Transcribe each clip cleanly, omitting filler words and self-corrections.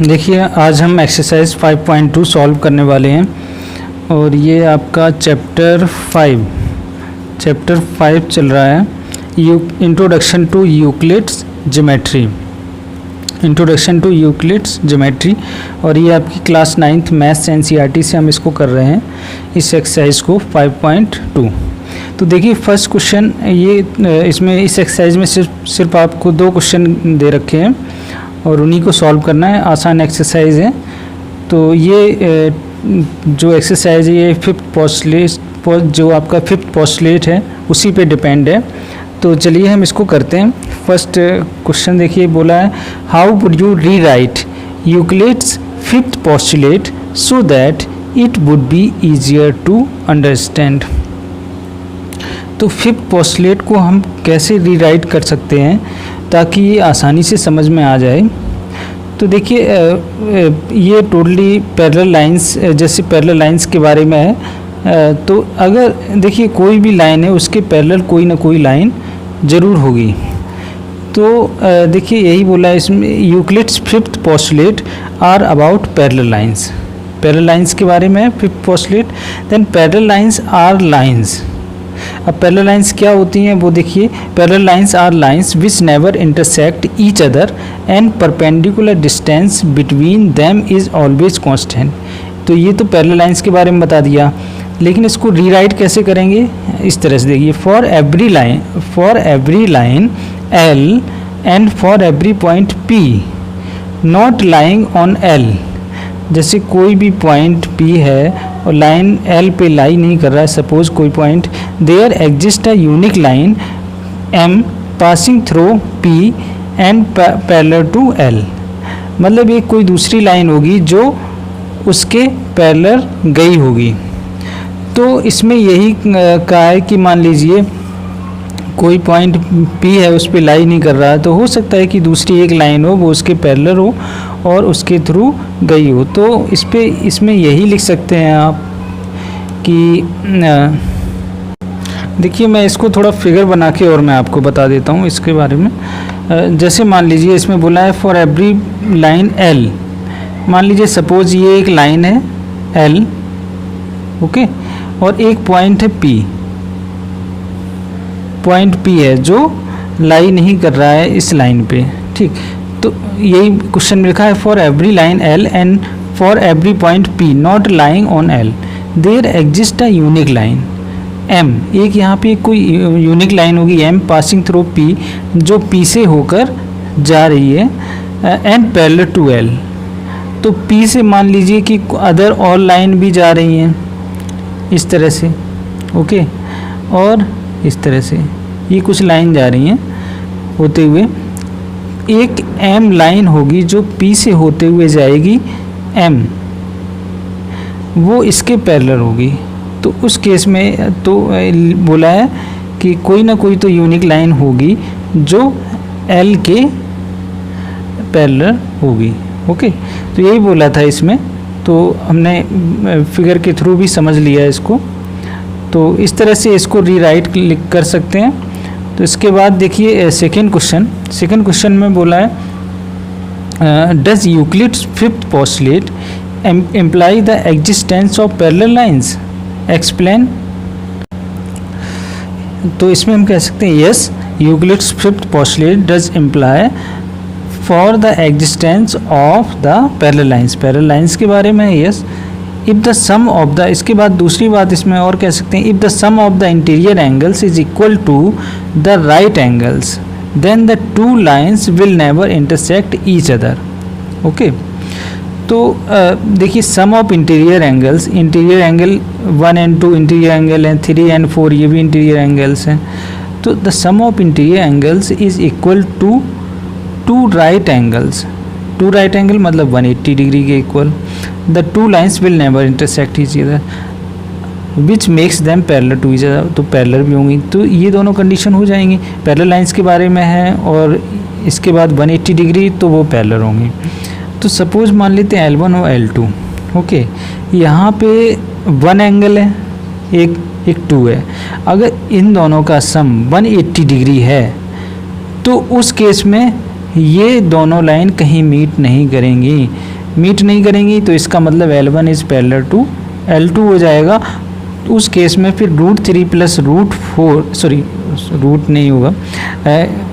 देखिए आज हम एक्सरसाइज 5.2 सॉल्व करने वाले हैं और ये आपका चैप्टर 5 चल रहा है इंट्रोडक्शन टू यूक्लिड्स ज्योमेट्री और ये आपकी क्लास 9th मैथ्स एनसीईआरटी से हम इसको कर रहे हैं इस एक्सरसाइज को 5.2। तो देखिए फर्स्ट क्वेश्चन ये इसमें इस एक्सरसाइज में सिर्फ आपको 2 क्वेश्चन दे रखे हैं और उन्हीं को सॉल्व करना है। आसान एक्सरसाइज है। तो ये जो एक्सरसाइज है ये जो आपका फिफ्थ पोस्टुलेट है उसी पे डिपेंड है। तो चलिए हम इसको करते हैं। फर्स्ट क्वेश्चन देखिए बोला है how would you rewrite Euclid's fifth postulate so that it would be easier to understand. तो फिफ्थ पोस्टुलेट को हम कैसे रीराइट कर सकते हैं ताकि ये आसानी से समझ में आ जाए। तो देखिए ये टोटली पैरेलल लाइंस, जैसे पैरेलल लाइंस के बारे में है। तो अगर देखिए कोई भी लाइन है उसके पैरेलल कोई ना कोई लाइन ज़रूर होगी। तो देखिए यही बोला है इसमें Euclid's fifth postulate are about parallel lines. Parallel lines के बारे में fifth postulate. Then parallel lines are lines. अब पैरेलल लाइंस क्या होती हैं वो देखिए parallel lines are lines which never intersect each other and perpendicular distance between them is always constant. तो ये तो पैरेलल लाइंस के बारे में बता दिया, लेकिन इसको रीराइट कैसे करेंगे इस तरह से देखिए for every line L and for every point P not lying on L. जैसे कोई भी पॉइंट P है और लाइन L पे लाई नहीं कर रहा है, सपोज कोई point, there exist a unique line M passing through P and parallel to L। मतलब एक कोई दूसरी लाइन होगी जो उसके पैरेलल गई होगी। तो इसमें यही कहा है कि मान लीजिए कोई पॉइंट P है उस पर लाई नहीं कर रहा है, तो हो सकता है कि दूसरी एक लाइन हो वो उसके पैरेलल हो और उसके थ्रू गई हो। तो इसमें यही लिख सकते हैं आप कि देखिए मैं इसको थोड़ा फिगर बना के और मैं आपको बता देता हूँ इसके बारे में। जैसे मान लीजिए इसमें बोला है फॉर एवरी लाइन L। मान लीजिए सपोज ये एक लाइन है L, ओके, और एक पॉइंट है P। पॉइंट P है जो लाई नहीं कर रहा है इस लाइन पे, ठीक। तो यही क्वेश्चन में लिखा है for every line L and for every point P not lying on L there exist a unique line M। एक यहाँ पे कोई यूनिक लाइन होगी M पासिंग थ्रू P जो P से होकर जा रही है एंड पैरेलल टू L। तो P से मान लीजिए कि अदर ऑल लाइन भी जा रही हैं इस तरह से, ओके, और इस तरह से ये कुछ लाइन जा रही हैं होते हुए। एक M लाइन होगी जो P से होते हुए जाएगी M, वो इसके पैरेलल होगी। तो उस केस में तो बोला है कि कोई ना कोई तो यूनिक लाइन होगी जो L के पैरेलल होगी, ओके। तो यही बोला था इसमें। तो हमने फिगर के थ्रू भी समझ लिया इसको। तो इस तरह से इसको रीराइट कर सकते हैं। तो इसके बाद देखिए सेकंड क्वेश्चन में बोला है does Euclid's fifth postulate imply the existence of parallel lines, explain. तो इसमें हम कह सकते हैं yes Euclid's fifth postulate does imply for the existence of the parallel lines. Parallel lines के बारे में yes. If the sum of the, इसके बाद दूसरी बात इसमें और कह सकते हैं if the sum of the interior angles is equal to the right angles then the two lines will never intersect each other, okay. तो देखिए sum of interior angles, interior angle 1 and 2 interior angle हैं, 3 and 4 ये भी interior angles हैं। तो the sum of interior angles is equal to two right angles. Two right angle मतलब 180 डिग्री के इक्वल। The two lines will never intersect each other which makes them parallel to each other. तो parallel भी होंगी। तो ये दोनों कंडीशन हो जाएंगी। पैरेलल लाइन्स के बारे में है और इसके बाद 180 डिग्री तो वो पैरेलल होंगी। तो सपोज मान लेते हैं L1 और L2, ओके। यहाँ पे 1 एंगल है, एक 2 है। अगर इन दोनों का सम 180 डिग्री है तो उस केस में ये दोनों लाइन कहीं मीट नहीं करेंगी। मीट नहीं करेंगी तो इसका मतलब L1 is parallel to L2 हो जाएगा। उस केस में फिर √3 प्लस √4 सॉरी रूट नहीं होगा,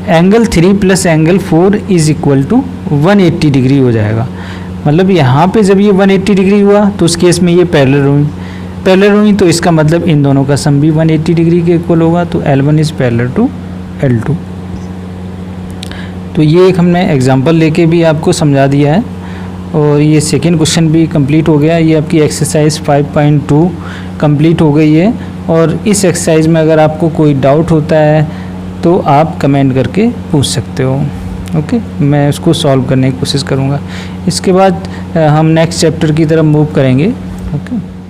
angle 3 plus angle 4 is equal to 180 degree हो जाएगा। मतलब यहाँ पे जब ये 180 डिग्री हुआ तो उस केस में ये पैरेलल हुई तो इसका मतलब इन दोनों का सम भी 180 डिग्री के इक्वल होगा। तो L1 is parallel to L2। तो ये एक हमने एग्जांपल लेके भी आपको समझा दिया है और ये सेकेंड क्वेश्चन भी कंप्लीट हो गया। ये आपकी एक्सरसाइज 5.2 कंप्लीट हो गई है। और इस एक्सरसाइज में अगर आपको कोई डाउट होता है तो आप कमेंट करके पूछ सकते हो। ओके, मैं उसको सॉल्व करने की कोशिश करूँगा। इसके बाद हम नेक्स्ट चैप्टर की तरफ मूव करेंगे। ओके।